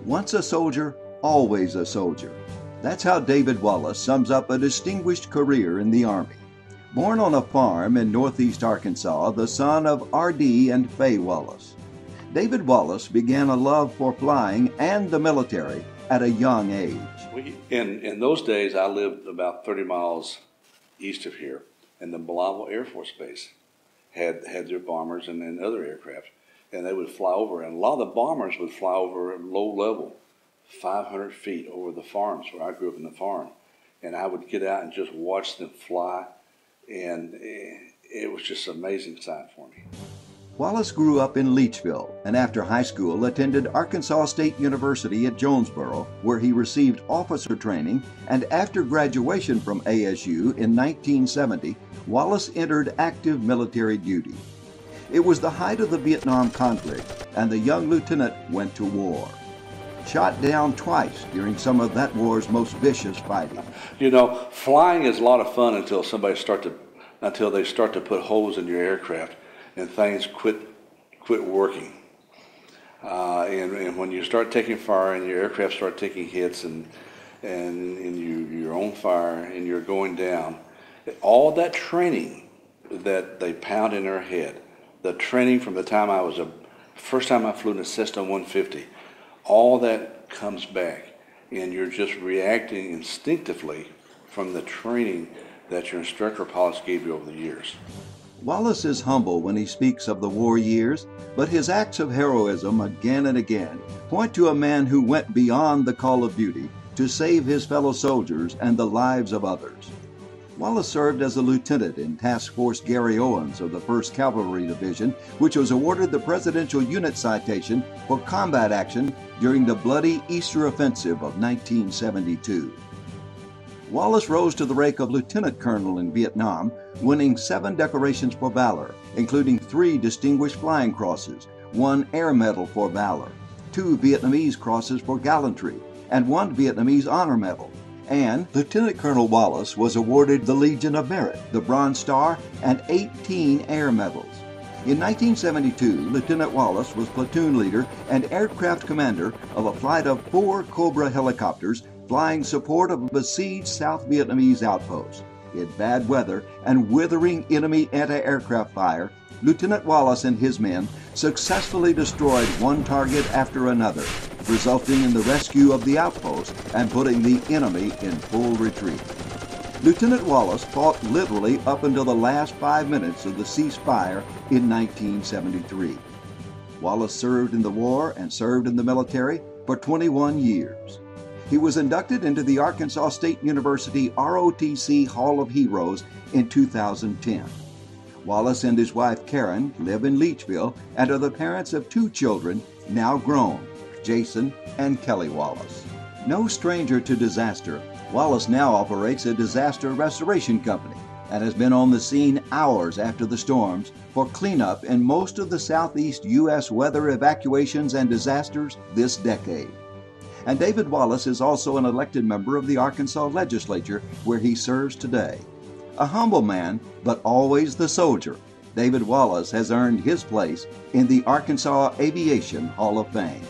Once a soldier, always a soldier. That's how David Wallace sums up a distinguished career in the Army. Born on a farm in northeast Arkansas, the son of R.D. and Faye Wallace. David Wallace began a love for flying and the military at a young age. In those days, I lived about 30 miles east of here, and the Belial Air Force Base had their bombers and other aircraft, and they would fly over, and a lot of the bombers would fly over at low level, 500 feet over the farms where I grew up in the farm, and I would get out and just watch them fly, and it was just an amazing sight for me. Wallace grew up in Leachville and after high school attended Arkansas State University at Jonesboro, where he received officer training, and after graduation from ASU in 1970, Wallace entered active military duty. It was the height of the Vietnam conflict, and the young lieutenant went to war. Shot down twice during some of that war's most vicious fighting. You know, flying is a lot of fun until they start to put holes in your aircraft and things quit working. And when you start taking fire and your aircraft start taking hits and you're on fire and you're going down, all that training that they pound in our head, the training from the time first time I flew in a Cessna 150, all that comes back, and you're just reacting instinctively from the training that your instructor pilots gave you over the years. Wallace is humble when he speaks of the war years, but his acts of heroism again and again point to a man who went beyond the call of duty to save his fellow soldiers and the lives of others. Wallace served as a lieutenant in Task Force Gary Owens of the 1st Cavalry Division, which was awarded the Presidential Unit Citation for combat action during the bloody Easter Offensive of 1972. Wallace rose to the rank of lieutenant colonel in Vietnam, winning 7 decorations for valor, including 3 Distinguished Flying Crosses, 1 Air Medal for valor, 2 Vietnamese Crosses for gallantry, and 1 Vietnamese Honor Medal. And Lieutenant Colonel Wallace was awarded the Legion of Merit, the Bronze Star, and 18 Air Medals. In 1972, Lieutenant Wallace was platoon leader and aircraft commander of a flight of 4 Cobra helicopters flying support of a besieged South Vietnamese outpost. In bad weather and withering enemy anti-aircraft fire, Lieutenant Wallace and his men successfully destroyed one target after another, resulting in the rescue of the outpost and putting the enemy in full retreat. Lieutenant Wallace fought literally up until the last 5 minutes of the ceasefire in 1973. Wallace served in the war and served in the military for 21 years. He was inducted into the Arkansas State University ROTC Hall of Heroes in 2010. Wallace and his wife Karen live in Leachville and are the parents of 2 children, now grown, Jason and Kelly Wallace. No stranger to disaster, Wallace now operates a disaster restoration company and has been on the scene hours after the storms for cleanup in most of the southeast U.S. weather evacuations and disasters this decade. And David Wallace is also an elected member of the Arkansas legislature, where he serves today. A humble man, but always the soldier, David Wallace has earned his place in the Arkansas Aviation Hall of Fame.